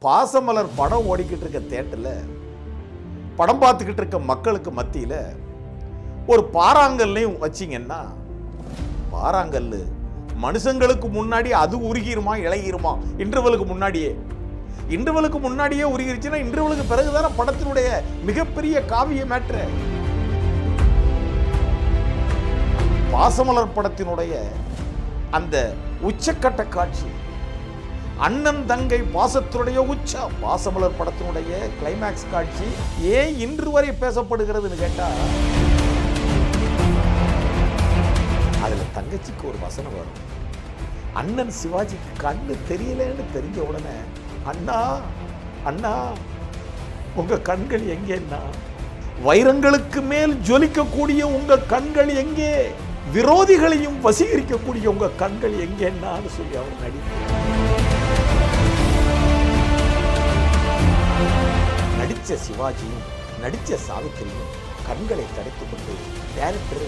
பாசமலர் படம் ஓடிக்கிட்டு இருக்க தியேட்டர்ல படம் பார்த்துக்கிட்டு இருக்க மக்களுக்கு மத்தியில் ஒரு பாறாங்கல்லையும் வச்சிங்கன்னா, பாறாங்கல்லு மனுஷங்களுக்கு முன்னாடி அது உருகிருமா இழகிருமா? இன்டர்வலுக்கு முன்னாடியே உருகிருச்சுன்னா இன்டர்வலுக்கு பிறகுதான படத்தினுடைய மிகப்பெரிய காவிய மேட்ரு. பாசமலர் படத்தினுடைய அந்த உச்சக்கட்ட காட்சி, அண்ணன் தங்கை பாசத்தினுடைய உச்சம், பாசமலர் படத்தினுடைய கிளைமேக்ஸ் காட்சி ஏன் இன்று வரை பேசப்படுகிறதுன்னு கேட்டா, அதுல தங்கச்சிக்கு ஒரு வசனம் வரும். அண்ணன் சிவாஜிக்கு கண்ணு தெரியலன்னு தெரிஞ்ச உடனே, அண்ணா அண்ணா உங்க கண்கள் எங்கேன்னா, வைரங்களுக்கு மேல் ஜொலிக்கக்கூடிய உங்க கண்கள் எங்கே, விரோதிகளையும் வசீகரிக்கக்கூடிய உங்க கண்கள் எங்கேன்னு சொல்லி அவர் நடிச்ச சிவாஜியும் நடிச்ச சாவித்திரியும் கண்களை தடுத்து கொண்டு டேரக்டர்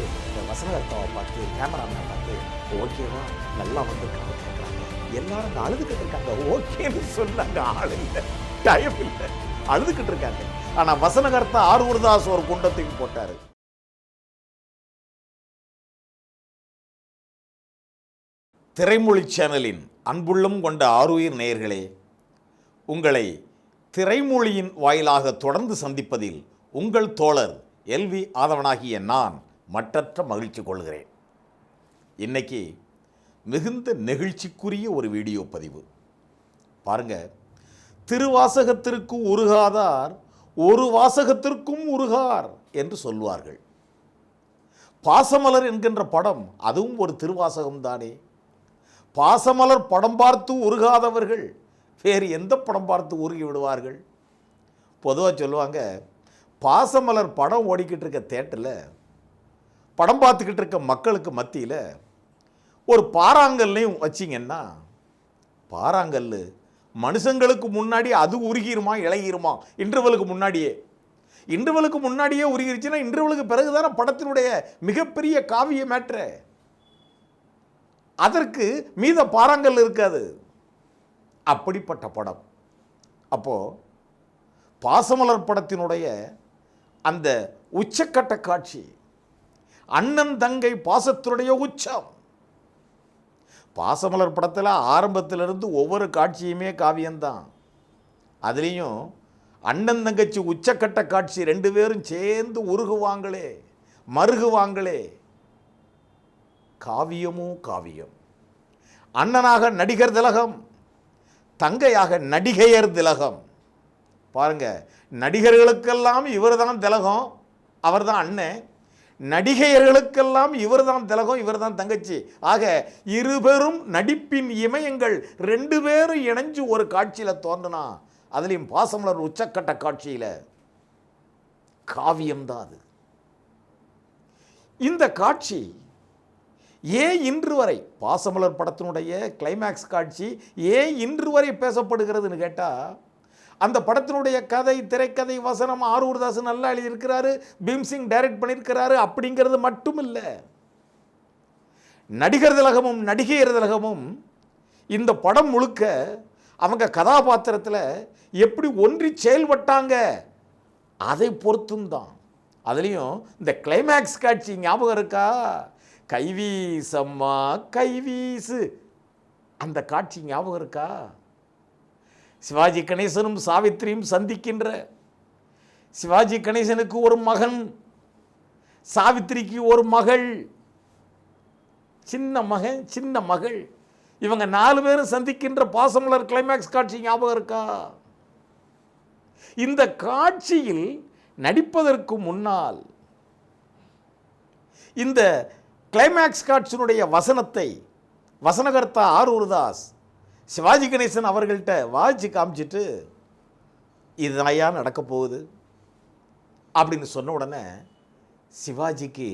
வசனகர்த்தாவை பார்த்து, கேமராமேனை பார்த்து, ஓகேவா நல்லா வந்திருக்காங்க கேட்குறாங்க. எல்லாரும் அழுதுகிட்டு இருக்காங்க. ஓகேன்னு சொன்னாங்க. ஆள் இல்லை, டைம் இல்லை, அழுதுகிட்டு இருக்காங்க. ஆனா வசனகர்த்தா ஆரூர்தாஸ் ஒரு குண்டத்துக்கு போட்டாரு. திரைமொழி சேனலின் அன்புள்ளம் கொண்ட ஆருயிர் நேயர்களே, உங்களை திரைமொழியின் வாயிலாக தொடர்ந்து சந்திப்பதில் உங்கள் தோழர் எல்வி ஆதவனாகிய நான் மற்றற்ற மகிழ்ச்சி கொள்கிறேன். இன்னைக்கு மிகுந்த நெகிழ்ச்சிக்குரிய ஒரு வீடியோ பதிவு பாருங்க. திருவாசகத்திற்கு உருகாதார் ஒரு வாசகத்திற்கும் உருகார் என்று சொல்வார்கள். பாசமலர் என்கின்ற படம் அதுவும் ஒரு திருவாசகம் தானே. பாசமலர் படம் பார்த்து உருகாதவர்கள் வேறு எந்த படம் பார்த்து உருகி விடுவார்கள்? பொதுவாக சொல்லுவாங்க, பாசமலர் படம் ஓடிக்கிட்டு இருக்க தியேட்டரில் படம் பார்த்துக்கிட்டு இருக்க மக்களுக்கு மத்தியில் ஒரு பாறாங்கல்லையும் வச்சிங்கன்னா, பாறாங்கல்லு மனுஷங்களுக்கு முன்னாடி அது உருகிருமா இழகிருமா? இன்டர்வலுக்கு முன்னாடியே உருகிருச்சுன்னா இன்டர்வலுக்கு பிறகுதான படத்தினுடைய மிகப்பெரிய காவிய மேட்ரு. அதற்கு மீத பாறாங்கல் இருக்காது. அப்படிப்பட்ட படம். அப்போ பாசமலர் படத்தினுடைய அந்த உச்சக்கட்ட காட்சி, அண்ணன் தங்கை பாசத்தினுடைய உச்சம். பாசமலர் படத்தில் ஆரம்பத்திலிருந்து ஒவ்வொரு காட்சியுமே காவியம்தான். அதுலேயும் அண்ணன் தங்கச்சி உச்சக்கட்ட காட்சி, ரெண்டு பேரும் சேர்ந்து உருகுவாங்களே, மருகுவாங்களே, காவியமும் காவியம். அண்ணனாக நடிகர் திலகம், தங்கையாக நடிகையர் திலகம். பாருங்க, நடிகர்களுக்கெல்லாம் இவர் தான் திலகம், அவர் தான் அண்ணன். நடிகையர்களுக்கெல்லாம் இவர் தான் திலகம், இவர் தான் தங்கச்சி. ஆக இருபெரும் நடிப்பின் இமயங்கள் ரெண்டு பேரும் இணைஞ்சு ஒரு காட்சியில் தோன்றினா, அதுலேயும் பாசமலர் உச்சக்கட்ட காட்சியில் காவியம்தான் அது. இந்த காட்சி ஏன் இன்று வரை, பாசமலர் படத்தினுடைய கிளைமேக்ஸ் காட்சி ஏன் இன்று வரை பேசப்படுகிறதுன்னு கேட்டால், அந்த படத்தினுடைய கதை, திரைக்கதை, வசனம் ஆரூர்தாஸ் நல்லா எழுதியிருக்கிறாரு, பீம்சிங் டைரக்ட் பண்ணியிருக்கிறாரு. அப்படிங்கிறது மட்டும் இல்லை, நடிகர் திலகமும் நடிகையர் திலகமும் இந்த படம் முழுக்க அவங்க கதாபாத்திரத்தில் எப்படி ஒன்றி செயல்பட்டாங்க அதை பொறுத்தும் தான். அதுலேயும் இந்த கிளைமேக்ஸ் காட்சி ஞாபகம் இருக்கா? கைவீசம்மா கைவீசு, அந்த காட்சி ஞாபகம் இருக்கா? சிவாஜி கணேசனும் சாவித்திரியும் சந்திக்கின்ற, சிவாஜி கணேசனுக்கு ஒரு மகன், சாவித்திரிக்கு ஒரு மகள், சின்ன மகன் சின்ன மகள், இவங்க 4 பேரும் சந்திக்கின்ற பாசமலர் கிளைமேக்ஸ் காட்சி ஞாபகம் இருக்கா? இந்த காட்சியில் நடிப்பதற்கு முன்னால் இந்த கிளைமேக்ஸ் காட்சியினுடைய வசனத்தை வசனகர்த்தா ஆரூர்தாஸ் சிவாஜி கணேசன் அவர்கள்ட்ட வாட்சி காமிச்சிட்டு, இதுதாயா நடக்க போகுது அப்படின்னு சொன்ன உடனே சிவாஜிக்கு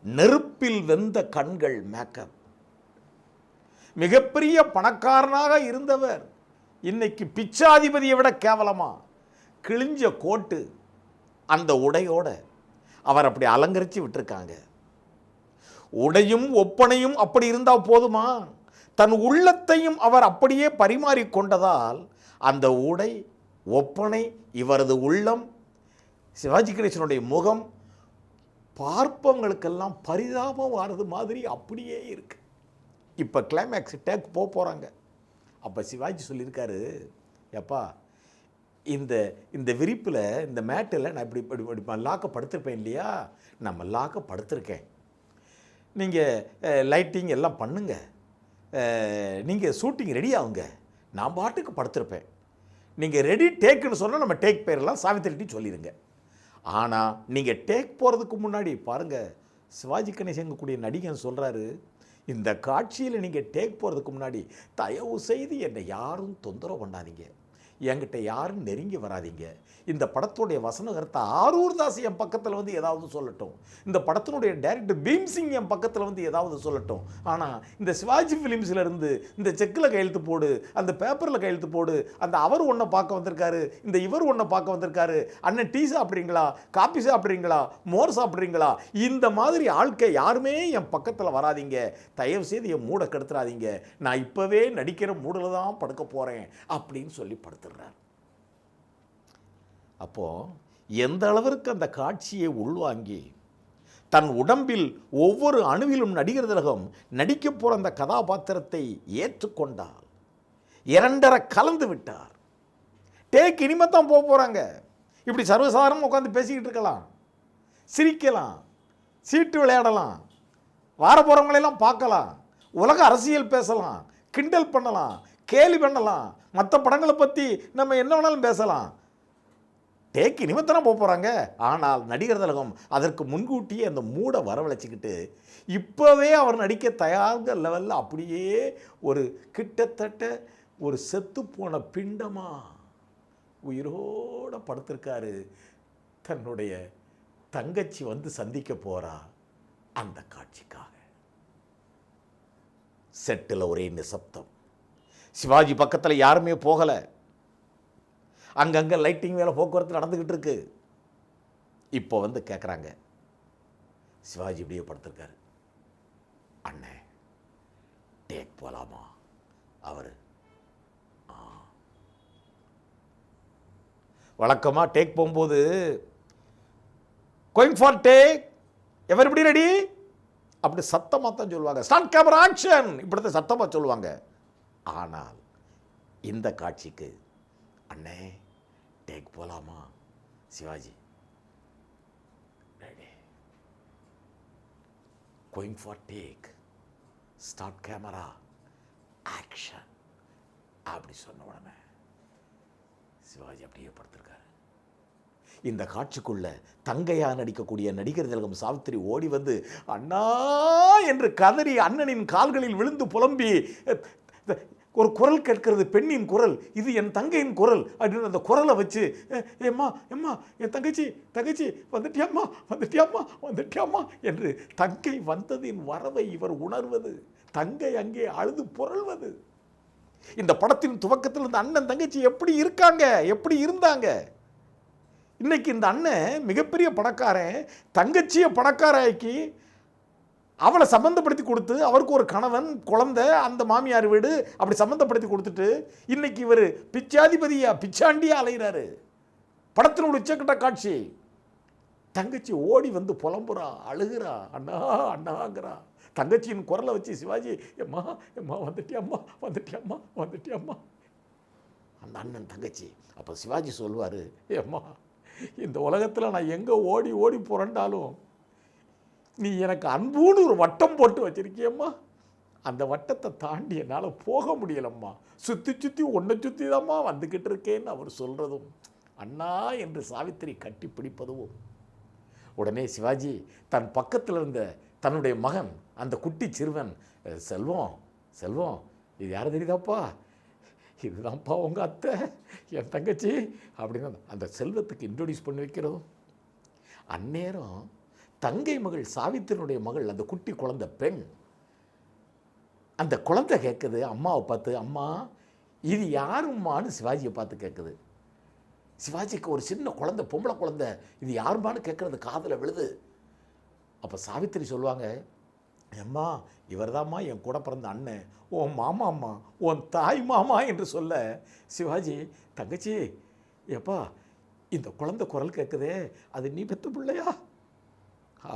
நெருப்பில் வெந்த கண்கள், மேக்கப். மிகப்பெரிய பணக்காரனாக இருந்தவர் இன்னைக்கு பிச்சாதிபதியை விட கேவலமா கிழிஞ்ச கோட்டு, அந்த உடையோட அவர் அப்படி அலங்கரித்து விட்டுருக்காங்க. உடையும் ஒப்பனையும் அப்படி இருந்தால் போதுமா? தன் உள்ளத்தையும் அவர் அப்படியே பரிமாறிக்கொண்டதால் அந்த உடை, ஒப்பனை, இவரது உள்ளம், சிவாஜி கணேசனுடைய முகம் பார்ப்பவங்களுக்கெல்லாம் பரிதாபம் வர்றது மாதிரி அப்படியே இருக்கு. இப்போ கிளைமேக்ஸ் டேக் போகிறாங்க. அப்போ சிவாஜி சொல்லியிருக்காரு, எப்பா இந்த இந்த விரிப்பில், இந்த மேட்டில் நான் இப்படி மல்லாக்க படுத்திருப்பேன் இல்லையா, நான் மல்லாக்க படுத்திருக்கேன். நீங்கள் லைட்டிங் எல்லாம் பண்ணுங்க, நீங்கள் ஷூட்டிங் ரெடி ஆகுங்க, நான் பாட்டுக்கு படுத்திருப்பேன். நீங்கள் ரெடி டேக்குன்னு சொன்னால் நம்ம டேக் பேரெல்லாம் சாவித்திரிட்டி சொல்லிடுங்க. ஆனால் நீங்கள் டேக் போகிறதுக்கு முன்னாடி பாருங்கள், சிவாஜி கணேசன் கூடிய நடிகன் சொல்கிறாரு, இந்த காட்சியில் நீங்கள் டேக் போகிறதுக்கு முன்னாடி தயவு செய்து என்னை யாரும் தொந்தரவு பண்ணாதீங்க, என்கிட்ட யாரும் நெருங்கி வராதிங்க. இந்த படத்துடைய வசனகர்த்தா ஆரூர் தாஸ் என் பக்கத்தில் வந்து ஏதாவது சொல்லட்டும், இந்த படத்தினுடைய டைரக்டர் பீம்சிங் என் பக்கத்தில் வந்து ஏதாவது சொல்லட்டும். ஆனால் இந்த சிவாஜி ஃபிலிம்ஸில் இருந்து இந்த செக்கில் கையெழுத்து போடு, அந்த பேப்பரில் கையெழுத்து போடு, அந்த அவர் ஒன்றை பார்க்க வந்திருக்காரு, இந்த இவர் ஒன்றை பார்க்க வந்திருக்காரு, அண்ணன் டீ சாப்பிட்றீங்களா, காப்பி சாப்பிட்றீங்களா, மோர் சாப்பிட்றீங்களா, இந்த மாதிரி ஆட்கள் யாருமே என் பக்கத்தில் வராதிங்க, தயவு செய்து என் மூடை கெடுத்துறாதீங்க, நான் இப்போவே நடிக்கிற மூடில் தான் படுக்க போகிறேன் அப்படின்னு சொல்லி படுத்துடுறார். அப்போ எந்த அளவிற்கு அந்த காட்சியை உள்வாங்கி தன் உடம்பில் ஒவ்வொரு அணுவிலும் நடிகர் திலகம் நடிக்க போகிற அந்த கதாபாத்திரத்தை ஏற்றுக்கொண்டார், இரண்டரை கலந்து விட்டார். டேக் இனிமேத்தான் போக போகிறாங்க. இப்படி சர்வசாதாரணமாக உட்காந்து பேசிக்கிட்டு இருக்கலாம், சிரிக்கலாம், சீட்டு விளையாடலாம், வார போகிறவங்களெல்லாம் பார்க்கலாம், உலக அரசியல் பேசலாம், கிண்டல் பண்ணலாம், கேலி பண்ணலாம், மற்ற படங்களை பற்றி நம்ம என்ன வேணாலும் பேசலாம். டேக் இனிமேத்தானே போக போகிறாங்க. ஆனால் நடிகர் திலகம் அதற்கு முன்கூட்டியே அந்த மூடை வரவழைச்சிக்கிட்டு இப்போவே அவர் நடிக்க தயார்ந்த லெவலில் அப்படியே ஒரு கிட்டத்தட்ட ஒரு செத்து போன பிண்டமா உயிரோடு படுத்திருக்காரு. தன்னுடைய தங்கச்சி வந்து சந்திக்க போகிறா. அந்த காட்சிக்காக செட்டில் ஒரே நிசப்தம். சிவாஜி பக்கத்தில் யாருமே போகலை. அங்கங்கே லைட்டிங் வேலை, போக்குவரத்து நடந்துக்கிட்டு இருக்கு. இப்போ வந்து கேட்குறாங்க, சிவாஜி இப்படியே படுத்திருக்காரு, அண்ணே டேக் போகலாமா? அவர் வழக்கமாக டேக் போகும்போது going for take, everybody ready அப்படி சத்தமாக தான் சொல்லுவாங்க, ஸ்டார்ட் கேமரா ஆக்ஷன் இப்படி தான் சத்தமாக சொல்லுவாங்க. ஆனால் இந்த காட்சிக்கு அண்ணே டேக் போலாமா? Sivaji ready, going for take, start camera action அப்படி சொன்ன உடனே சிவாஜி அப்படியே படுத்திருக்காரு. இந்த காட்சிக்குள்ள தங்கையா நடிக்கக்கூடிய நடிகர் திலகம் சாவித்திரி ஓடி வந்து அண்ணா என்று கதறி அண்ணனின் கால்களில் விழுந்து புலம்பி, ஒரு குரல் கேட்கிறது, பெண்ணின் குரல், இது என் தங்கையின் குரல் அப்படின்னு அந்த குரலை வச்சு, ஏம்மா எம்மா என் தங்கச்சி தங்கச்சி வந்துட்டியாம்மா வந்துட்டியாம்மா வந்துட்டியாம்மா என்று தங்கை வந்ததின் வரவை இவர் உணர்வது, தங்கை அங்கே அழுது புரள்வது. இந்த படத்தின் துவக்கத்தில் இந்த அண்ணன் தங்கச்சி எப்படி இருக்காங்க, எப்படி இருந்தாங்க. இன்னைக்கு இந்த அண்ணன் மிகப்பெரிய பணக்காரன், தங்கச்சியை பணக்காராக்கி அவளை சம்மந்தப்படுத்தி கொடுத்து, அவருக்கு ஒரு கணவன் குழந்தை, அந்த மாமியார் வீடு அப்படி சம்மந்தப்படுத்தி கொடுத்துட்டு இன்னைக்கு இவர் பிச்சாதிபதியா பிச்சாண்டியா அலைகிறாரு. படத்தினுடைய உச்சக்கட்ட காட்சி, தங்கச்சி ஓடி வந்து புலம்புறா, அழுகிறா, அண்ணா அண்ணாங்கிறா. தங்கச்சியின் குரலை வச்சு சிவாஜி எம்மா எம்மா வந்துட்டியம்மா வந்துட்டியம்மா வந்துட்டியம்மா. அந்த அண்ணன் தங்கச்சி. அப்போ சிவாஜி சொல்லுவார், எம்மா இந்த உலகத்தில் நான் எங்கே ஓடி ஓடி புரண்டாலும் நீ எனக்கு அன்புன்னு ஒரு வட்டம் போட்டு வச்சிருக்கியம்மா, அந்த வட்டத்தை தாண்டி என்னால் போக முடியலம்மா, சுற்றி சுற்றி ஒன்றை சுற்றி தான்மா வந்துக்கிட்டு இருக்கேன்னு அவர் சொல்கிறதும், அண்ணா என்று சாவித்திரி கட்டி பிடிப்பதும். உடனே சிவாஜி தன் பக்கத்தில் இருந்த தன்னுடைய மகன், அந்த குட்டி சிறுவன், செல்வம் செல்வம் இது யார் தெரியுதாப்பா, இதுதான்ப்பா உங்கள் அத்தை என் தங்கச்சி அப்படின்னு அந்த செல்வத்துக்கு இன்ட்ரோடியூஸ் பண்ணி வைக்கிறதும். அந்நேரம் தங்கை மகள் சாவித்திரியினுடைய மகள், அந்த குட்டி குழந்தை பெண், அந்த குழந்தை கேட்குது அம்மாவை பார்த்து, அம்மா இது யாரும்மான்னு சிவாஜியை பார்த்து கேட்குது. சிவாஜிக்கு ஒரு சின்ன குழந்தை, பொம்பளை குழந்தை, இது யாரும்மான்னு கேட்குறது காதில் விழுது. அப்போ சாவித்திரி சொல்லுவாங்க, அம்மா இவர்தாம்மா என் கூட பிறந்த அண்ணன், உன் மாமாம்மா, உன் தாய் மாமா என்று சொல்ல சிவாஜி, தங்கச்சி எப்பா இந்த குழந்தை குரல் கேட்குதே, அது நீ பெத்த பிள்ளையா?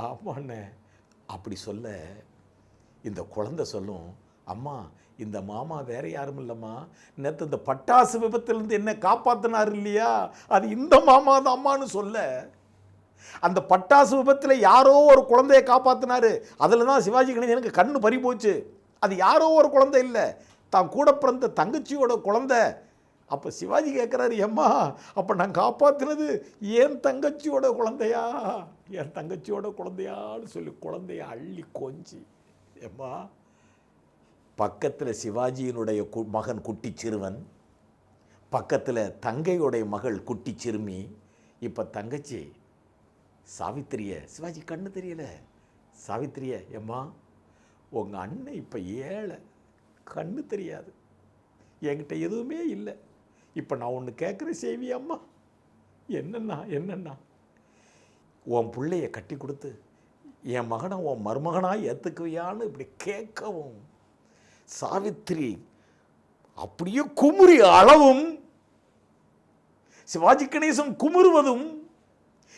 ஆமாண்ணே. அப்படி சொல்ல இந்த குழந்தை சொல்லும், அம்மா இந்த மாமா வேற யாரும் இல்லைம்மா, நேற்று இந்த பட்டாசு விபத்திலிருந்து என்ன காப்பாற்றினார் இல்லையா, அது இந்த மாமா தான் அம்மான்னு சொல்ல, அந்த பட்டாசு விபத்தில் யாரோ ஒரு குழந்தையை காப்பாற்றினாரு. அதில் தான் சிவாஜி கணேசனுக்கு கண்ணு பறி போச்சு. அது யாரோ ஒரு குழந்தை இல்லை, தான் கூட பிறந்த தங்கச்சியோட குழந்தை. அப்போ சிவாஜி கேட்குறாரு, ஏம்மா அப்போ நான் காப்பாற்றினது என் தங்கச்சியோட குழந்தையா, என் தங்கச்சியோட குழந்தையான்னு சொல்லி குழந்தைய அள்ளி கொஞ்சி, ஏம்மா பக்கத்தில் சிவாஜியினுடைய மகன் குட்டி சிறுவன், பக்கத்தில் தங்கையுடைய மகள் குட்டி சிறுமி. இப்போ தங்கச்சி சாவித்திரிய, சிவாஜி கண்ணு தெரியல, சாவித்திரிய, ஏம்மா உங்கள் அண்ணன் இப்போ ஏழை, கண்ணு தெரியாது, என்கிட்ட எதுவுமே இல்லை, இப்போ நான் ஒன்று கேட்குற செய்வி அம்மா, என்னன்னா உன் பிள்ளைய கட்டி கொடுத்து என் மகனை உன் மருமகனாக ஏற்றுக்குவியான்னு இப்படி கேட்கவும் சாவித்திரி அப்படியே குமுறி அளவும், சிவாஜி கணேசன் குமுறுவதும்,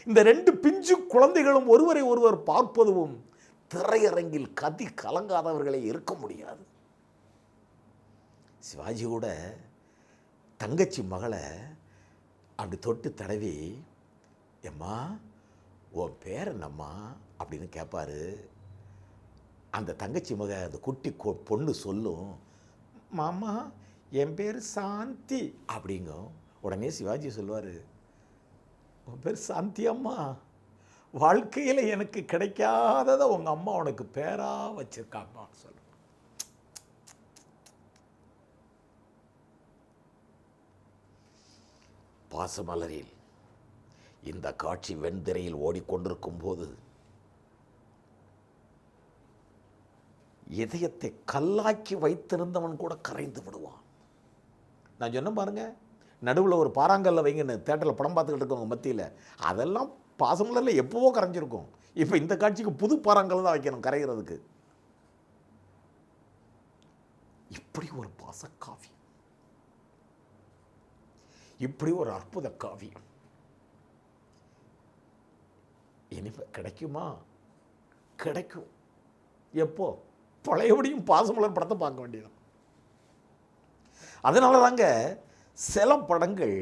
இந்த ரெண்டு பிஞ்சு குழந்தைகளும் ஒருவரை ஒருவர் பார்ப்பதும் திரையரங்கில் கதி கலங்காதவர்களை இருக்க முடியாது. சிவாஜி கூட தங்கச்சி மகளை அப்படி தொட்டு தடவி, எம்மா உன் பேர் என்னம்மா அப்படின்னு கேட்பாரு. அந்த தங்கச்சி மக அந்த குட்டி பொண்ணு சொல்லும், மாமா என் பேர் சாந்தி அப்படிங்கும். உடனே சிவாஜி சொல்லுவார், உன் பேர் சாந்தி அம்மா, வாழ்க்கையில் எனக்கு கிடைக்காததை உங்கள் அம்மா உனக்கு பேராக வச்சிருக்காம்மான்னு சொல்லுவார். பாசமலரில் இந்த காட்சி வெண்திரையில் ஓடிக்கொண்டிருக்கும் போது இதயத்தை கல்லாக்கி வைத்திருந்தவன் கூட கரைந்து விடுவான். நான் சொன்ன பாருங்க, நடுவில் ஒரு பாறாங்கல்ல வைங்கன்னு தேட்டரில் படம் பார்த்துக்கிட்டு இருக்கவங்க மத்தியில், அதெல்லாம் பாசமலரில் எப்போவோ கரைஞ்சிருக்கும். இப்போ இந்த காட்சிக்கு புது பாறாங்கல் தான் வைக்கணும் கரைகிறதுக்கு. இப்படி ஒரு பாசக்காவியம், இப்படி ஒரு அற்புத காவியம் இனிமே கிடைக்குமா? கிடைக்கும். எப்போ? பழையபடியும் பாசமலர் படத்தை பார்க்க வேண்டியது. அதனால தாங்க சில படங்கள்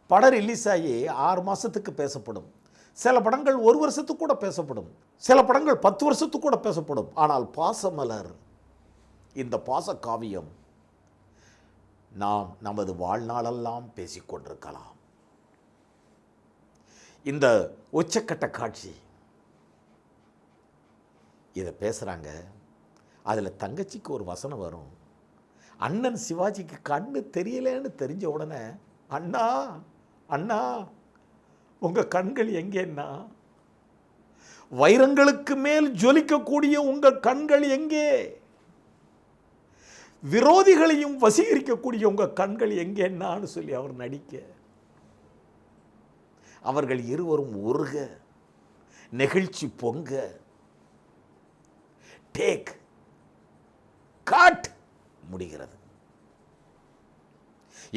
படம் ரிலீஸ் ஆகி 6 மாதத்துக்கு பேசப்படும், சில படங்கள் 1 வருஷத்துக்கு கூட பேசப்படும், சில படங்கள் 10 வருஷத்துக்கு கூட பேசப்படும். ஆனால் பாசமலர், இந்த பாச காவியம் நாம் நமது வாழ்நாளெல்லாம் பேசிக்கொண்டிருக்கலாம். இந்த உச்சக்கட்ட காட்சி இதை பேசுகிறாங்க. அதில் தங்கச்சிக்கு ஒரு வசனம் வரும். அண்ணன் சிவாஜிக்கு கண்ணு தெரியலன்னு தெரிஞ்ச உடனே, அண்ணா அண்ணா உங்கள் கண்கள் எங்கேன்னா, வைரங்களுக்கு மேல் ஜொலிக்கக்கூடிய உங்கள் கண்கள் எங்கே, விரோதிகளையும் வசீகரிக்கக்கூடிய உங்கள் கண்கள் எங்கேன்னான்னு சொல்லி அவர் நடிக்க, அவர்கள் இருவரும் உருக, நெகிழ்ச்சி பொங்க, டேக் காட் முடிகிறது.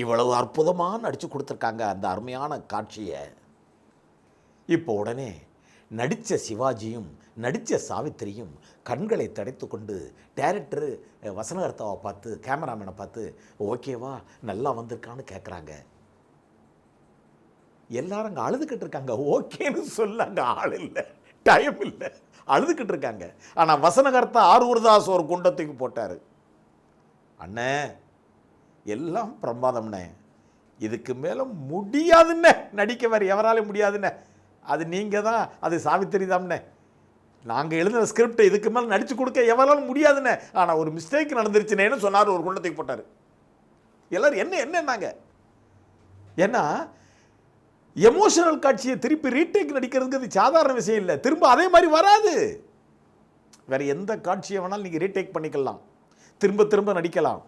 இவ்வளவு அற்புதமாக நடிச்சு கொடுத்துருக்காங்க அந்த அருமையான காட்சியை. இப்போ உடனே நடித்த சிவாஜியும் நடித்த சாவித்திரியும் கண்களை தடைத்து கொண்டு டைரக்டரு வசனகர்த்தாவை பார்த்து, கேமராமேனை பார்த்து, ஓகேவா நல்லா வந்திருக்கான்னு கேட்குறாங்க. எல்லாரும் அங்கே அழுதுகிட்டு இருக்காங்க. ஓகேன்னு சொல்ல அங்கே ஆள் இல்லை, டைம் இல்லை, அழுதுகிட்டு இருக்காங்க. ஆனால் வசனகர்த்தா ஆரூர்தாஸ் ஒரு குண்டத்துக்கு போட்டார். அண்ணே எல்லாம் பிரமாதம்ண்ணே, இதுக்கு மேலே முடியாதுண்ணே, நடிக்க வேறு எவராலையும் முடியாதுண்ணே, அது நீங்கள் தான், அது சாவித்திரி தான்ண்ணே, நாங்கள் எழுதின ஸ்கிரிப்டை இதுக்கு மேலே நடித்து கொடுக்க எவராலும் முடியாதுண்ணே, ஆனால் ஒரு மிஸ்டேக் நடந்துருச்சுனேன்னு சொன்னார், ஒரு குண்டத்துக்கு போட்டார். எல்லோரும் என்னன்னாங்க. ஏன்னா எமோஷனல் காட்சியை திருப்பி ரீடேக் நடிக்கிறதுக்கு சாதாரண விஷயம் இல்லை, திரும்ப அதே மாதிரி வராது. வேறு எந்த காட்சியை வேணாலும் நீங்கள் ரீடேக் பண்ணிக்கலாம், திரும்ப திரும்ப நடிக்கலாம்.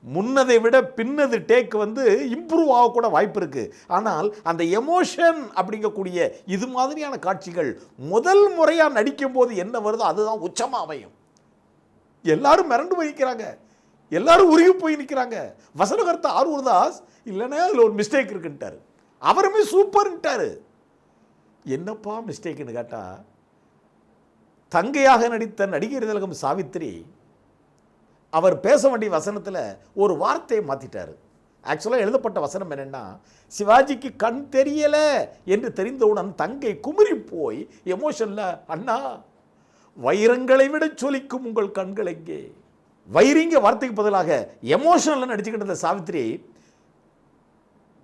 முன்னதை விட பின்னது டேக் வந்து இம்ப்ரூவ் ஆகக்கூட வாய்ப்பு இருக்குது. ஆனால் அந்த எமோஷன் அப்படிங்கக்கூடிய இது மாதிரியான காட்சிகள் முதல் முறையாக நடிக்கும் போது என்ன வருதோ அதுதான் உச்சமாக அமையும். எல்லாரும் மிரண்டு போய் நிற்கிறாங்க, எல்லாரும் உருகி போய் நிற்கிறாங்க. வசனகர்த்தா ஆரூர்தாஸ் இல்லைன்னா அதில் ஒரு மிஸ்டேக் இருக்குன்ட்டார். அவருமே சூப்பர்ன்ட்டார். என்னப்பா மிஸ்டேக்குன்னு கேட்டால், தங்கையாக நடித்த நடிகர் திலகம் சாவித்திரி அவர் பேச வேண்டிய வசனத்தில் ஒரு வார்த்தையை மாற்றிட்டார். ஆக்சுவலாக எழுதப்பட்ட வசனம் என்னென்னா, சிவாஜிக்கு கண் தெரியலை என்று தெரிந்தவுடன் தங்கை குமுறி போய் எமோஷனில், அண்ணா வைரங்களை விட சொலிக்கும் உங்கள் கண்கள் எங்கே. வைரிங்க வார்த்தைக்கு பதிலாக எமோஷனில் நடிச்சுக்கிட்ட சாவித்திரி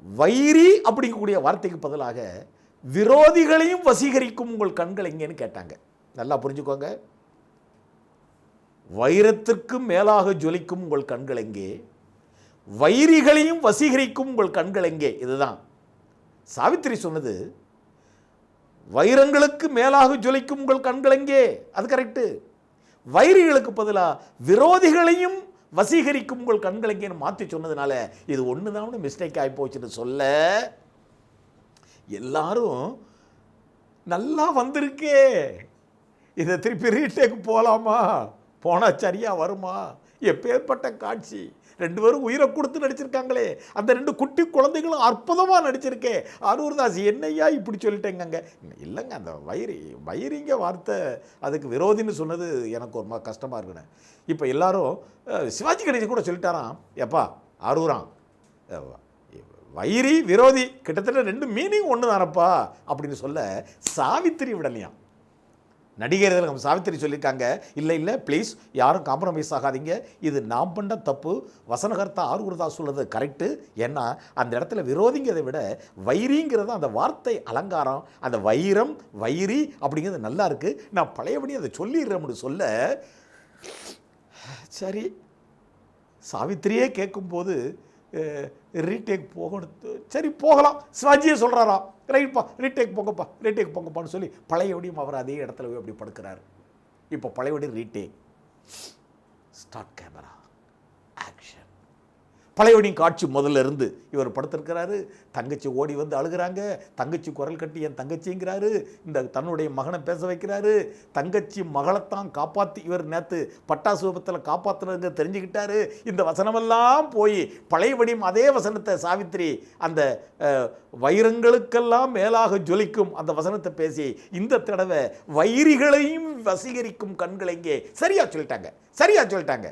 வைரி அப்படிங்கக்கூடிய வார்த்தைக்கு பதிலாக விரோதிகளையும் வசீகரிக்கும் உங்கள் கண்கள் எங்கேன்னு கேட்டாங்க. நல்லா புரிஞ்சுக்கோங்க. வைரத்திற்கு மேலாக ஜொலிக்கும் உங்கள் கண்கள் எங்கே, வைரிகளையும் வசீகரிக்கும் உங்கள் கண்கள் எங்கே. இதுதான் சாவித்திரி சொன்னது. வைரங்களுக்கு மேலாக ஜொலிக்கும் உங்கள் கண்கள் எங்கே, அது கரெக்டு. வைரிகளுக்கு பதிலாக விரோதிகளையும் வசீகரிக்கும் உங்கள் கண்கள் எங்கேன்னு மாற்றி சொன்னதுனால இது ஒன்று தான் மிஸ்டேக் ஆகி போச்சுன்னு சொல்ல, எல்லாரும் நல்லா வந்திருக்கே, இதை திருப்பி ரீடேக் போகலாமா, போனால் சரியாக வருமா, எப்பேற்பட்ட காட்சி, ரெண்டு பேரும் உயிரை கொடுத்து நடிச்சிருக்காங்களே, அந்த ரெண்டு குட்டி குழந்தைகளும் அற்புதமாக நடிச்சிருக்கே. ஆரூர்தாஸ் என்னையா இப்படி சொல்லிட்டேங்க. இல்லைங்க, அந்த வைரிங்க வார்த்தை அதுக்கு விரோதின்னு சொன்னது எனக்கு ஒரு கஷ்டமாக இருக்குண்ணே. இப்போ எல்லாரும் சிவாஜி கணேசன் கூட சொல்லிட்டாராம், எப்பா ஆரூராம் வைரி விரோதி கிட்டத்தட்ட ரெண்டு மீனிங் ஒன்று தானப்பா அப்படின்னு சொல்ல சாவித்திரி விடலையாம். நடிகர் திலகம் சாவித்திரி சொல்லியிருக்காங்க, இல்லை இல்லை ப்ளீஸ் யாரும் காம்ப்ரமைஸ் ஆகாதீங்க, இது நாம் பண்ண தப்பு, வசனகர்த்தா ஆரூர்தாஸ் சொல்கிறது கரெக்டு. ஏன்னா அந்த இடத்துல விரோதிங்கிறதை விட வைரிங்கிறது அந்த வார்த்தை அலங்காரம், அந்த வைரம் வைரி அப்படிங்கிறது நல்லா இருக்குது, நான் பழையபடி அதை சொல்லிடுறேன்னு சொல்ல, சரி சாவித்திரியே கேட்கும்போது ரீடேக் போகணும், சரி போகலாம், சிவாஜியே சொல்கிறாராம், ரைட்ப்பா ரீடேக் போங்கப்பான்னு சொல்லி பழையபடியும் அவர் அதே இடத்துல போய் அப்படி படுக்கிறார். இப்போ பழையபடி ரீடேக், ஸ்டார்ட் கேமரா ஆக்ஷன். பழையபடியும் காட்சி முதல்ல இருந்து இவர் படுத்திருக்கிறாரு. தங்கச்சி ஓடி வந்து அழுகிறாங்க, தங்கச்சி குரல் கட்டி என் தங்கச்சிங்கிறாரு, இந்த தன்னுடைய மகனை பேச வைக்கிறாரு. தங்கச்சி மகளைத்தான் காப்பாற்றி இவர் நேற்று பட்டாசு விபத்தில் காப்பாற்றுனதுங்க தெரிஞ்சுக்கிட்டாரு. இந்த வசனமெல்லாம் போய் பழையபடியும் அதே வசனத்தை சாவித்திரி அந்த வைரங்களுக்கெல்லாம் மேலாக ஜொலிக்கும் அந்த வசனத்தை பேசி இந்த தடவை வைரிகளையும் வசீகரிக்கும் கண்கள் எங்கே. சரியா சொல்லிட்டாங்க.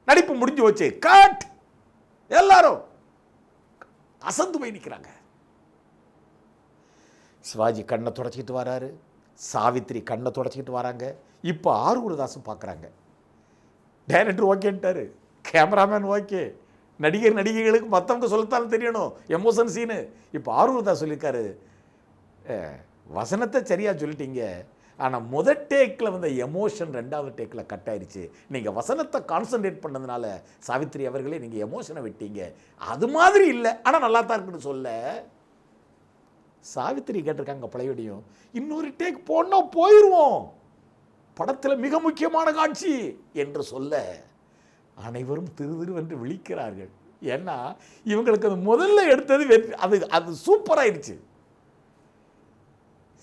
நடிப்பு முடிஞ்சு வச்சு கட். எல்லாரும் அசந்து போய் நிற்கிறாங்க. சிவாஜி கண்ணை தொடச்சிக்கிட்டு வராரு, சாவித்திரி கண்ணை தொடச்சிக்கிட்டு வராங்க. இப்போ ஆரூர்தாஸும் பார்க்குறாங்க. டைரக்டர் ஓகேன்ட்டாரு, கேமராமேன் ஓகே, நடிகைகளுக்கு மற்றவங்க சொல்லத்தாலும் தெரியணும் எமோஷன் சீனு. இப்போ ஆரூர்தாஸ் சொல்லியிருக்காரு, வசனத்தை சரியாக சொல்லிட்டீங்க, ஆனால் முதல் டேக்கில் வந்த எமோஷன் ரெண்டாவது டேக்கில் கட் ஆயிடுச்சு. நீங்கள் வசனத்தை கான்சன்ட்ரேட் பண்ணதுனால சாவித்திரி அவர்களே நீங்கள் எமோஷனை விட்டீங்க, அது மாதிரி இல்லை ஆனால் நல்லா தான் இருக்குன்னு சொல்ல, சாவித்திரி கேட்டிருக்காங்க பழையபடியும், இன்னொரு டேக் போனால் போயிடுவோம், படத்தில் மிக முக்கியமான காட்சி என்று சொல்ல அனைவரும் திருவென்று விழிக்கிறார்கள். ஏன்னா இவங்களுக்கு அது முதல்ல எடுத்தது அது சூப்பராகிடுச்சு.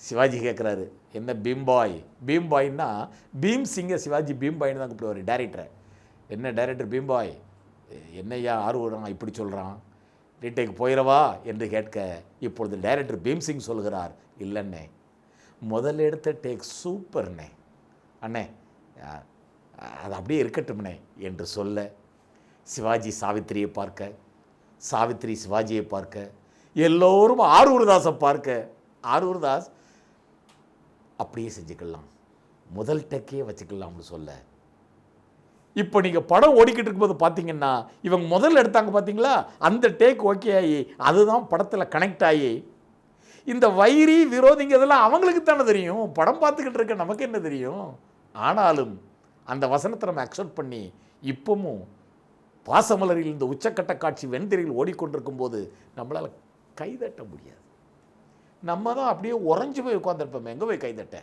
சிவாஜி கேட்குறாரு, என்ன பீம்பாய்னா பீம் சிங்கை சிவாஜி பீம்பாய்னு தான் கூப்பிடுவார் டைரக்டரை. என்ன டைரக்டர் பீம்பாய், என்னையா ஆர்வம் இப்படி சொல்கிறான், ரீடேக் போயிடவா என்று கேட்க, இப்பொழுது டைரக்டர் பீம்சிங் சொல்கிறார், இல்லைண்ணே முதல்ல எடுத்த டேக் சூப்பர்ண்ணே, அண்ணே அது அப்படியே இருக்கட்டும்ண்ணே என்று சொல்ல, சிவாஜி சாவித்திரியை பார்க்க, சாவித்திரி சிவாஜியை பார்க்க, எல்லோரும் ஆரூர்தாஸை பார்க்க, ஆரூர்தாஸ் அப்படியே செஞ்சுக்கலாம், முதல் டேக்கே வச்சுக்கலாம்னு சொல்ல, இப்போ நீங்கள் படம் ஓடிக்கிட்டு இருக்கும்போது பார்த்தீங்கன்னா இவங்க முதல்ல எடுத்தாங்க பார்த்தீங்களா, அந்த டேக் ஓகே ஆகி அதுதான் படத்தில் கனெக்ட் ஆகி, இந்த வைரி விரோதிங்கிறதெல்லாம் அவங்களுக்கு தானே தெரியும், படம் பார்த்துக்கிட்டு இருக்க நமக்கு என்ன தெரியும். ஆனாலும் அந்த வசனத்தை நம்ம அக்செப்ட் பண்ணி இப்பவும் பாசமலரில் இந்த உச்சக்கட்ட காட்சி வெண்திரையில் ஓடிக்கொண்டிருக்கும் போது நம்மளால் கைதட்ட முடியாது. நம்ம தான் அப்படியே உறைஞ்சு போய் உட்காந்துருப்போம், எங்கே போய் கைதட்ட.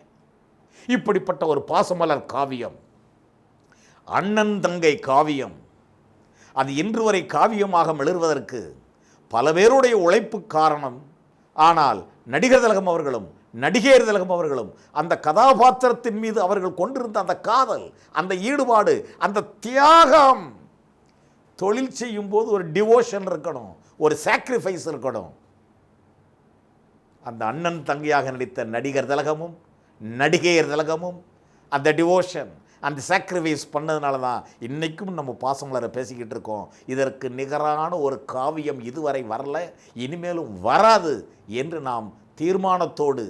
இப்படிப்பட்ட ஒரு பாசமலர் காவியம், அண்ணன் தங்கை காவியம், அது இன்று வரை காவியமாக மிளறுவதற்கு பல பேருடைய உழைப்பு காரணம். ஆனால் நடிகர் திலகம் அவர்களும் நடிகர் திலகம் அவர்களும் அந்த கதாபாத்திரத்தின் மீது அவர்கள் கொண்டிருந்த அந்த காதல், அந்த ஈடுபாடு, அந்த தியாகம், தொழில் செய்யும் போது ஒரு டிவோஷன் இருக்கணும், ஒரு சாக்ரிஃபைஸ் இருக்கணும். அந்த அண்ணன் தங்கையாக நடித்த நடிகர் திலகமும் நடிகையர் திலகமும் அந்த டிவோஷன், அந்த சாக்ரிஃபைஸ் பண்ணதுனால தான் இன்றைக்கும் நம்ம பாசமலரை பேசிக்கிட்டு இருக்கோம். இதற்கு நிகரான ஒரு காவியம் இதுவரை வரல, இனிமேலும் வராது என்று நாம் தீர்மானத்தோடு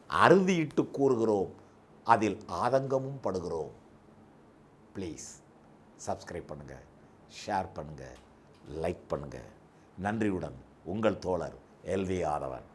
அறுதியிட்டு கூறுகிறோம். அதில் ஆதங்கமும் படுகிறோம். ப்ளீஸ் சப்ஸ்கிரைப் பண்ணுங்கள், ஷேர் பண்ணுங்கள், லைக் பண்ணுங்கள். நன்றியுடன் உங்கள் தோழர் எல்வி ஆதவன்.